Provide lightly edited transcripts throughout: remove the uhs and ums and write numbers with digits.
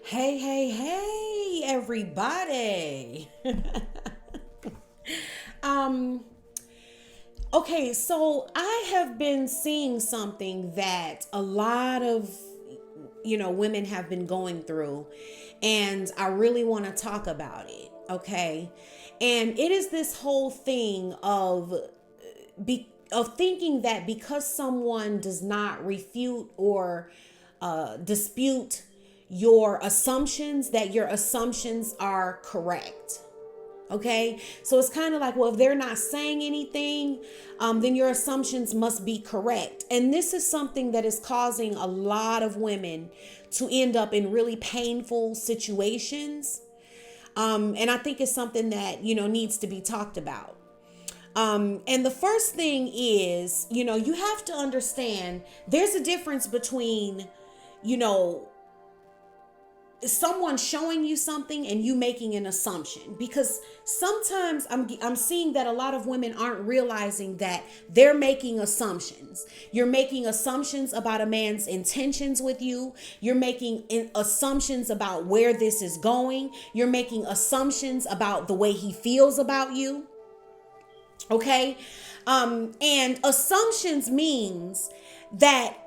Hey, hey, hey, everybody. um, okay, so I have been seeing something that a lot of women have been going through, and I really want to talk about it, okay? And it is this whole thing of thinking that because someone does not refute or dispute your assumptions, that your assumptions are correct. Okay, so it's kind of like, well, if they're not saying anything, then your assumptions must be correct. And this is something that is causing a lot of women to end up in really painful situations. And I think it's something that, needs to be talked about. And the first thing is, you have to understand there's a difference between, you know, someone showing you something and you making an assumption, because sometimes I'm seeing that a lot of women aren't realizing that they're making assumptions. You're making assumptions about a man's intentions with you. You're making assumptions about where this is going. You're making assumptions about the way he feels about you. Okay. And assumptions means that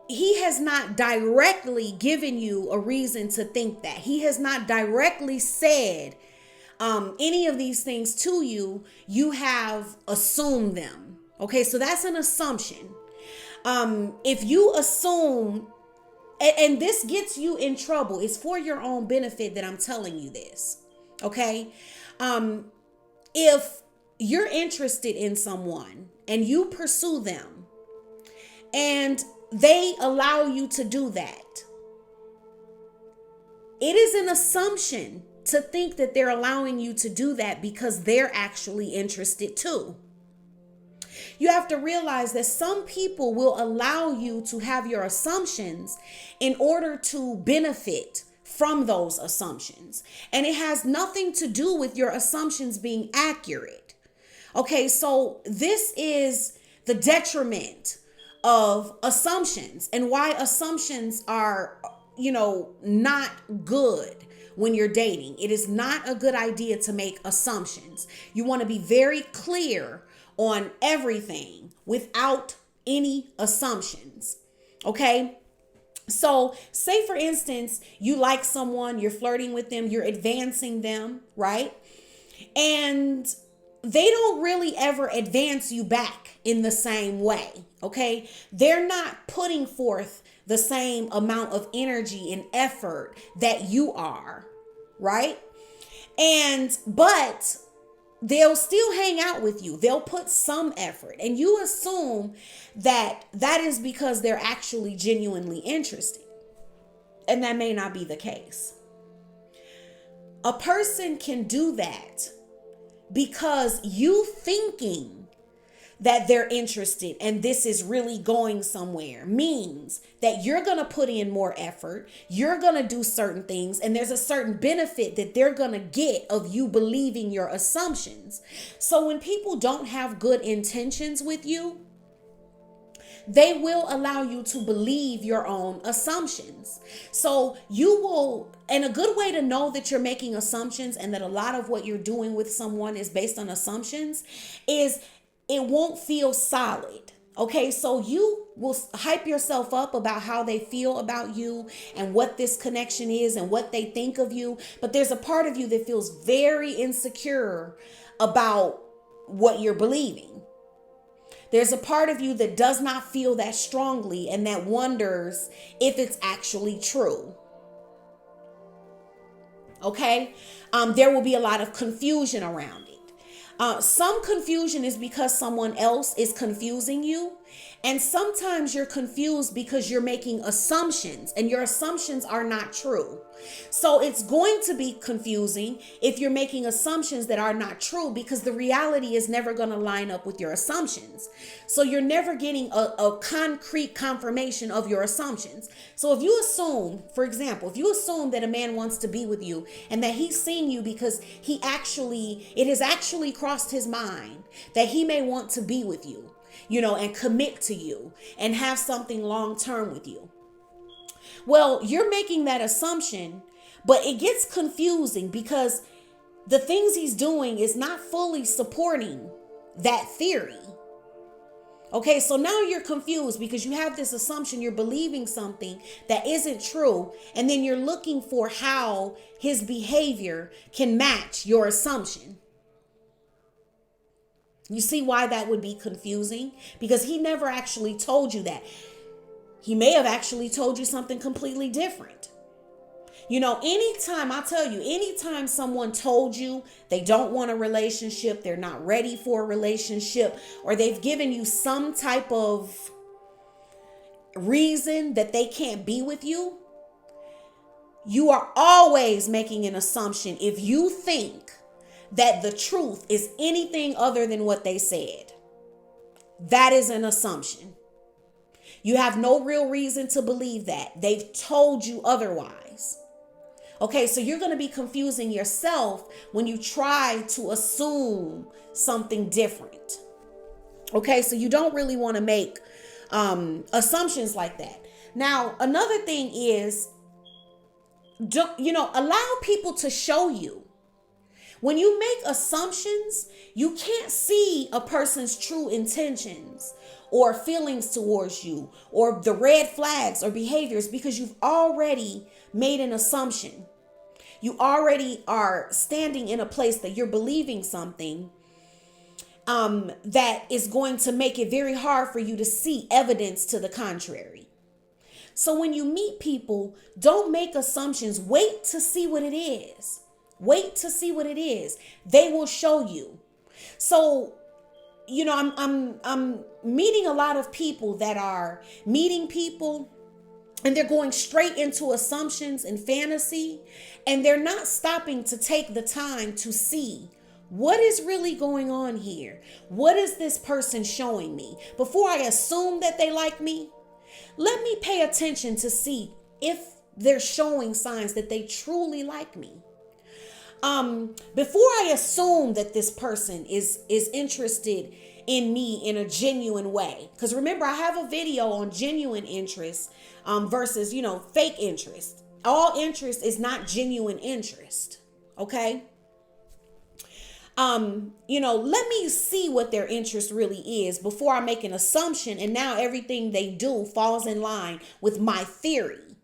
he has not directly given you a reason to think that. He has not directly said any of these things to you. You have assumed them. Okay, so that's an assumption. If you assume, and this gets you in trouble, it's for your own benefit that I'm telling you this. Okay, if you're interested in someone and you pursue them and they allow you to do that, it is an assumption to think that they're allowing you to do that because they're actually interested too. You have to realize that some people will allow you to have your assumptions in order to benefit from those assumptions. And it has nothing to do with your assumptions being accurate. Okay, so this is the detriment of assumptions and why assumptions are, not good when you're dating. It is not a good idea to make assumptions. You want to be very clear on everything without any assumptions. Okay? So, say for instance, you like someone, you're flirting with them, you're advancing them, right? And they don't really ever advance you back in the same way. Okay. They're not putting forth the same amount of energy and effort that you are. Right. But they'll still hang out with you. They'll put some effort, and you assume that that is because they're actually genuinely interested. And that may not be the case. A person can do that because you thinking that they're interested and this is really going somewhere means that you're going to put in more effort. You're going to do certain things, and there's a certain benefit that they're going to get of you believing your assumptions. So when people don't have good intentions with you, they will allow you to believe your own assumptions. So you will, and a good way to know that you're making assumptions and that a lot of what you're doing with someone is based on assumptions is it won't feel solid. Okay, so you will hype yourself up about how they feel about you and what this connection is and what they think of you. But there's a part of you that feels very insecure about what you're believing. There's a part of you that does not feel that strongly and that wonders if it's actually true. Okay? There will be a lot of confusion around it. Some confusion is because someone else is confusing you. And sometimes you're confused because you're making assumptions and your assumptions are not true. So it's going to be confusing if you're making assumptions that are not true, because the reality is never going to line up with your assumptions. So you're never getting a concrete confirmation of your assumptions. So if you assume, for example, if you assume that a man wants to be with you and that he's seeing you because it has actually crossed his mind that he may want to be with you, and commit to you and have something long term with you. Well, you're making that assumption But it gets confusing because the things he's doing is not fully supporting that theory. Okay, so now you're confused because you have this assumption, you're believing something that isn't true, and then you're looking for how his behavior can match your assumption. You see why that would be confusing? Because he never actually told you that. He may have actually told you something completely different. You know, anytime someone told you they don't want a relationship, they're not ready for a relationship, or they've given you some type of reason that they can't be with you, you are always making an assumption if you think that the truth is anything other than what they said. That is an assumption. You have no real reason to believe that. They've told you otherwise. Okay, so you're going to be confusing yourself when you try to assume something different. Okay, so you don't really want to make assumptions like that. Now, another thing is, allow people to show you. When you make assumptions, you can't see a person's true intentions or feelings towards you or the red flags or behaviors because you've already made an assumption. You already are standing in a place that you're believing something that is going to make it very hard for you to see evidence to the contrary. So when you meet people, don't make assumptions. Wait to see what it is. Wait to see what it is. They will show you. So, I'm meeting a lot of people that are meeting people and they're going straight into assumptions and fantasy, and they're not stopping to take the time to see what is really going on here. What is this person showing me? Before I assume that they like me, let me pay attention to see if they're showing signs that they truly like me. Before I assume that this person is interested in me in a genuine way. Because remember, I have a video on genuine interest versus, fake interest. All interest is not genuine interest. Okay. Let me see what their interest really is before I make an assumption. And now everything they do falls in line with my theory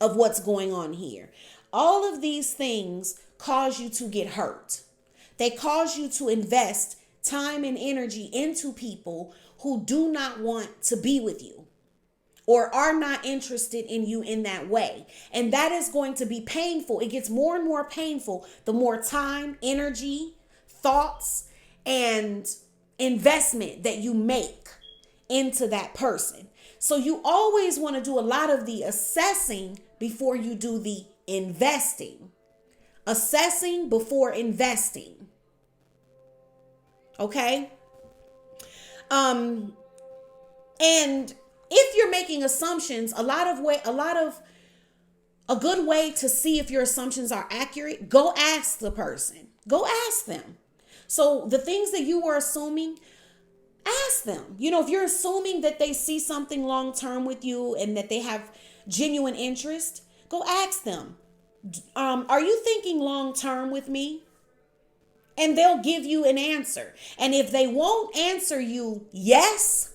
of what's going on here. All of these things cause you to get hurt. They cause you to invest time and energy into people who do not want to be with you or are not interested in you in that way. And that is going to be painful. It gets more and more painful the more time, energy, thoughts, and investment that you make into that person. So you always want to do a lot of the assessing before you do the investing. Assessing before investing. Okay? And if you're making assumptions, a good way to see if your assumptions are accurate, go ask the person. Go ask them. So the things that you were assuming, ask them. If you're assuming that they see something long term with you and that they have genuine interest, go ask them. Are you thinking long term with me? And they'll give you an answer. And if they won't answer you yes,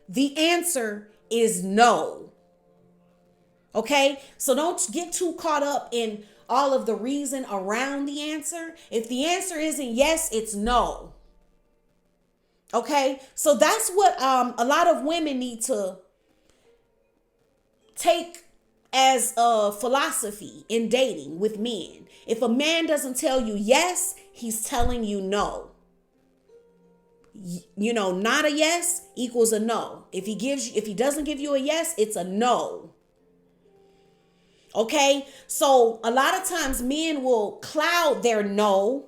the answer is no. Okay? So don't get too caught up in all of the reason around the answer. If the answer isn't yes, it's no. Okay? So that's what a lot of women need to take as a philosophy in dating with men. If a man doesn't tell you yes, he's telling you no. Not a yes equals a no. If he doesn't give you a yes, it's a no. Okay? So a lot of times men will cloud their no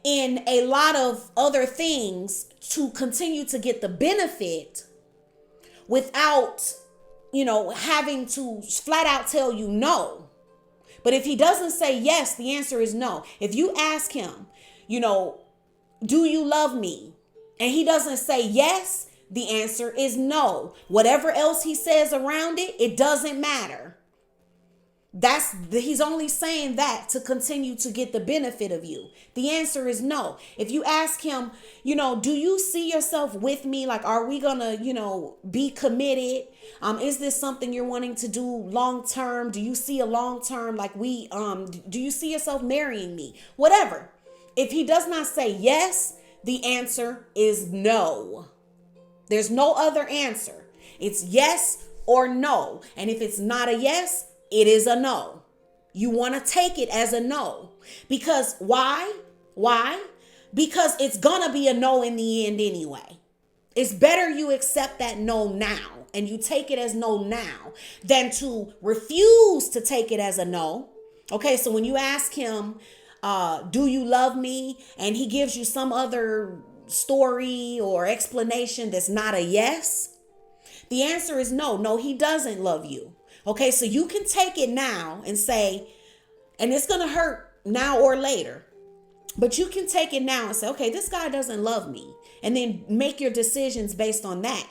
in a lot of other things to continue to get the benefit without having to flat out tell you no. But if he doesn't say yes, the answer is no. If you ask him, do you love me? And he doesn't say yes, the answer is no. Whatever else he says around it, it doesn't matter. He's only saying that to continue to get the benefit of you. The answer is no. If you ask him, do you see yourself with me? Like, are we gonna, be committed? Is this something you're wanting to do long term? Do you see a long term, like do you see yourself marrying me? Whatever. If he does not say yes, the answer is no. There's no other answer. It's yes or no. And if it's not a yes, it is a no. You want to take it as a no. Because why? Because it's going to be a no in the end anyway. It's better you accept that no now and you take it as no now than to refuse to take it as a no. Okay, so when you ask him, do you love me? And he gives you some other story or explanation that's not a yes, the answer is no. No, he doesn't love you. Okay, so you can take it now and say, and it's going to hurt now or later, but you can take it now and say, okay, this guy doesn't love me, and then make your decisions based on that.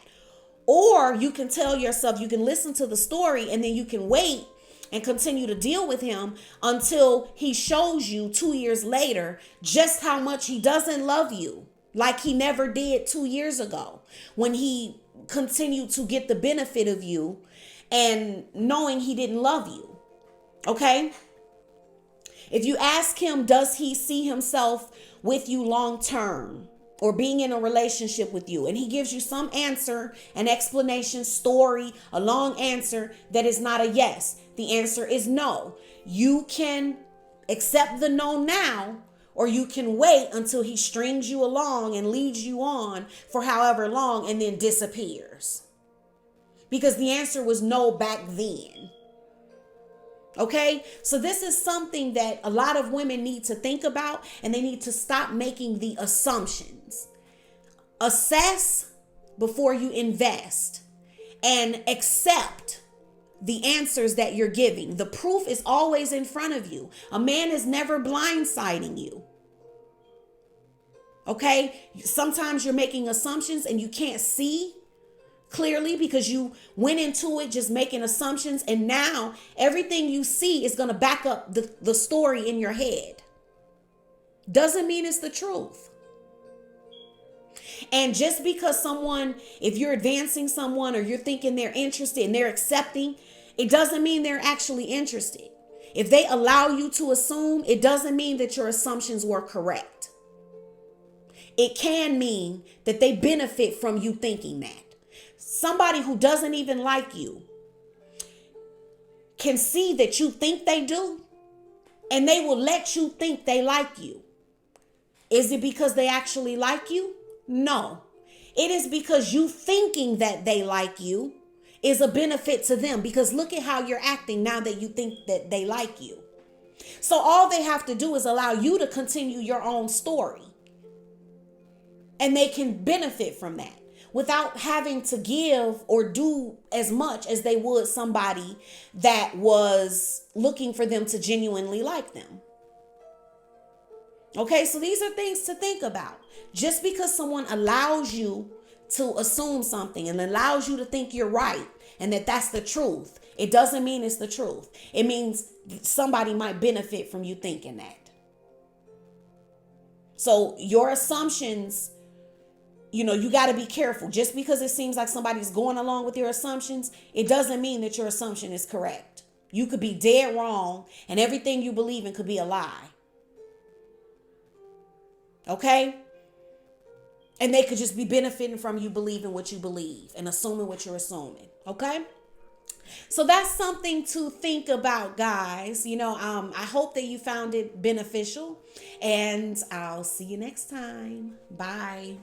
Or you can tell yourself, you can listen to the story, and then you can wait and continue to deal with him until he shows you 2 years later just how much he doesn't love you, like he never did 2 years ago when he continued to get the benefit of you and knowing he didn't love you. Okay? If you ask him, does he see himself with you long term or being in a relationship with you, and he gives you some answer, an explanation, story, a long answer that is not a yes, the answer is no. You can accept the no now, or you can wait until he strings you along and leads you on for however long and then disappears. Because the answer was no back then. Okay, so this is something that a lot of women need to think about, and they need to stop making the assumptions. Assess before you invest, and accept the answers that you're giving. The proof is always in front of you. A man is never blindsiding you. Okay, sometimes you're making assumptions and you can't see clearly because you went into it just making assumptions, and now everything you see is going to back up the story in your head. Doesn't mean it's the truth. And just because someone, if you're advancing someone or you're thinking they're interested and they're accepting, it doesn't mean they're actually interested. If they allow you to assume, it doesn't mean that your assumptions were correct. It can mean that they benefit from you thinking that. Somebody who doesn't even like you can see that you think they do, and they will let you think they like you. Is it because they actually like you? No. It is because you thinking that they like you is a benefit to them, because look at how you're acting now that you think that they like you. So all they have to do is allow you to continue your own story, and they can benefit from that without having to give or do as much as they would somebody that was looking for them to genuinely like them. Okay, so these are things to think about. Just because someone allows you to assume something and allows you to think you're right and that that's the truth, it doesn't mean it's the truth. It means somebody might benefit from you thinking that. So your assumptions, you got to be careful. Just because it seems like somebody's going along with your assumptions, it doesn't mean that your assumption is correct. You could be dead wrong, and everything you believe in could be a lie. Okay? And they could just be benefiting from you believing what you believe and assuming what you're assuming. Okay? So that's something to think about, guys. I hope that you found it beneficial, and I'll see you next time. Bye.